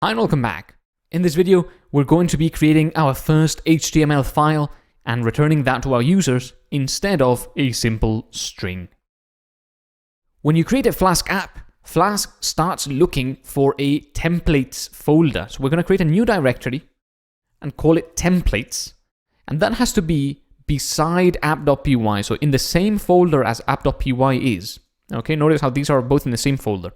Hi and welcome back. In this video, we're going to be creating our first HTML file and returning that to our users instead of a simple string. When you create a Flask app, Flask starts looking for a templates folder. So we're going to create a new directory and call it templates. And that has to be beside app.py, so in the same folder as app.py is. Okay, notice how these are both in the same folder.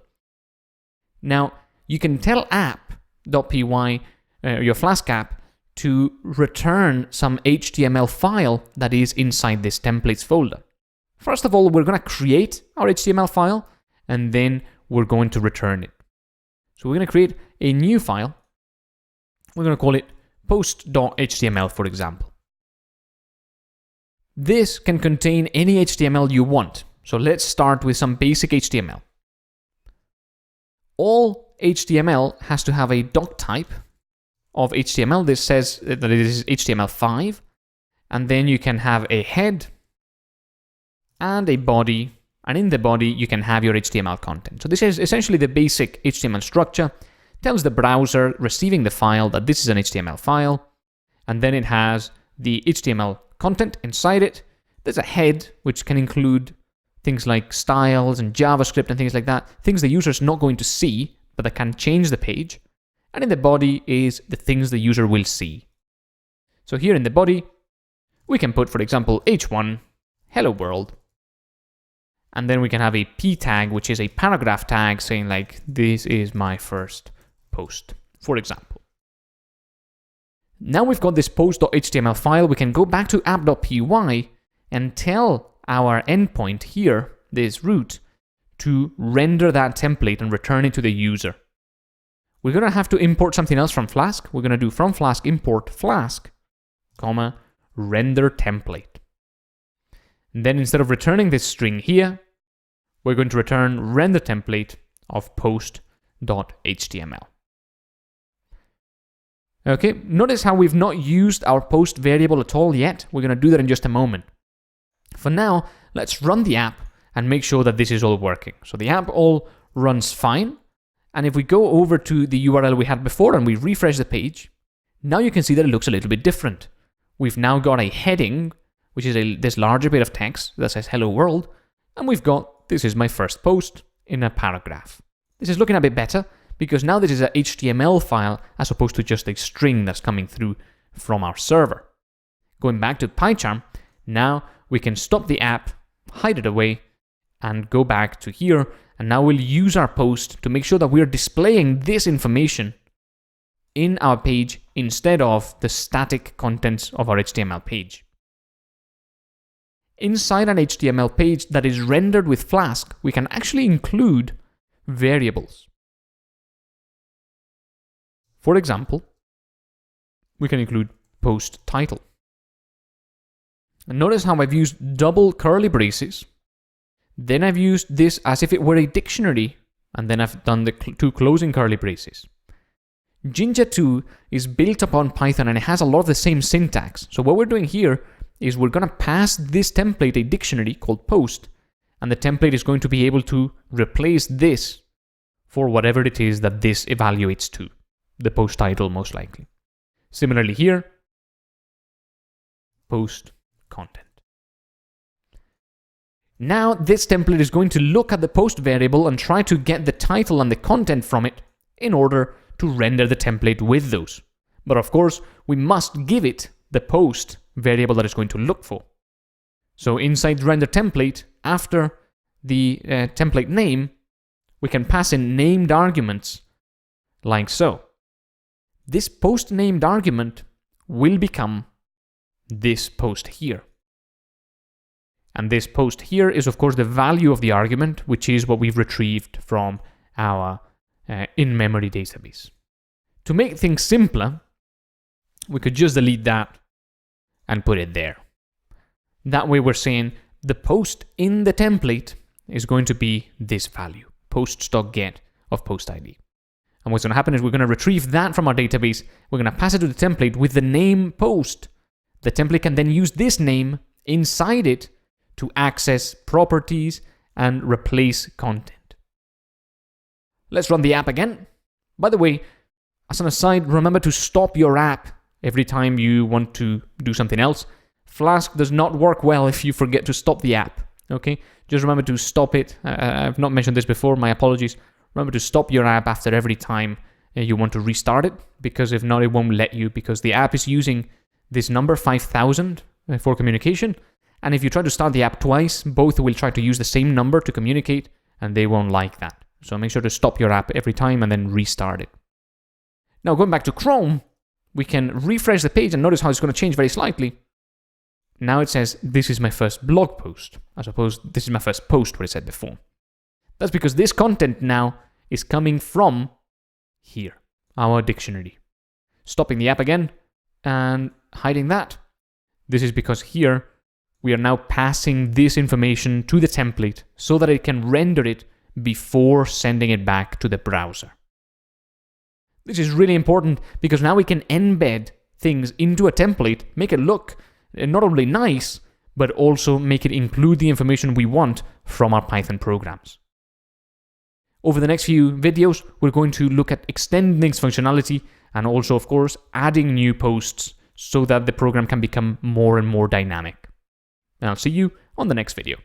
Now, you can tell app.py, your Flask app, to return some HTML file that is inside this templates folder. First of all, we're going to create our HTML file, and then we're going to return it. So we're going to create a new file. We're going to call it post.html, for example. This can contain any HTML you want. So let's start with some basic HTML. All HTML has to have a doc type of HTML. This says that it is HTML5, and then you can have a head and a body, and in the body you can have your HTML content. So this is essentially the basic HTML structure. Tells the browser receiving the file that this is an HTML file, and then it has the HTML content inside it. There's a head which can include things like styles and JavaScript and things like that, things the user's not going to see, but that can change the page. And in the body is the things the user will see. So here in the body, we can put, for example, h1, hello world. And then we can have a p tag, which is a paragraph tag saying like, this is my first post, for example. Now we've got this post.html file, we can go back to app.py and tell our endpoint here, this root, to render that template and return it to the user. We're going to have to import something else from Flask. We're going to do from Flask import Flask, comma, render template. And then instead of returning this string here, we're going to return render template of post.html. Okay, notice how we've not used our post variable at all yet. We're going to do that in just a moment. For now, let's run the app and make sure that this is all working. So the app all runs fine. And if we go over to the URL we had before and we refresh the page, now you can see that it looks a little bit different. We've now got a heading, which is this larger bit of text that says hello world. And we've got, this is my first post in a paragraph. This is looking a bit better because now this is an HTML file as opposed to just a string that's coming through from our server. Going back to PyCharm, now we can stop the app, hide it away, and go back to here. And now we'll use our post to make sure that we're displaying this information in our page instead of the static contents of our HTML page. Inside an HTML page that is rendered with Flask, we can actually include variables. For example, we can include post title. And notice how I've used double curly braces. Then I've used this as if it were a dictionary, and then I've done the two closing curly braces. Jinja 2 is built upon Python and it has a lot of the same syntax. So what we're doing here is we're going to pass this template a dictionary called post, and the template is going to be able to replace this for whatever it is that this evaluates to, the post title most likely. Similarly here, post content. Now this template is going to look at the post variable and try to get the title and the content from it in order to render the template with those. But of course, we must give it the post variable that it's going to look for. So inside render template, after the template name, we can pass in named arguments like so. This post named argument will become this post here. And this post here is, of course, the value of the argument, which is what we've retrieved from our in-memory database. To make things simpler, we could just delete that and put it there. That way we're saying the post in the template is going to be this value, post.get of post ID. And what's going to happen is we're going to retrieve that from our database. We're going to pass it to the template with the name post. The template can then use this name inside it to access properties and replace content. Let's run the app again. By the way, As an aside, remember to stop your app every time you want to do something else. Flask does not work well if you forget to stop the app, okay? Just remember to stop it. I've not mentioned this before, my apologies. Remember to stop your app after every time you want to restart it, because if not, it won't let you, because the app is using this number 5000 for communication. And if you try to start the app twice, both will try to use the same number to communicate, and they won't like that. So make sure to stop your app every time and then restart it. Now, going back to Chrome, we can refresh the page and notice how it's going to change very slightly. Now it says, this is my first blog post, as opposed to this is my first post, what it said before. That's because this content now is coming from here, our dictionary. Stopping the app again and hiding that. This is because here we are now passing this information to the template so that it can render it before sending it back to the browser. This is really important because now we can embed things into a template, make it look not only nice, but also make it include the information we want from our Python programs. Over the next few videos, we're going to look at extending this functionality and also, of course, adding new posts so that the program can become more and more dynamic. And I'll see you on the next video.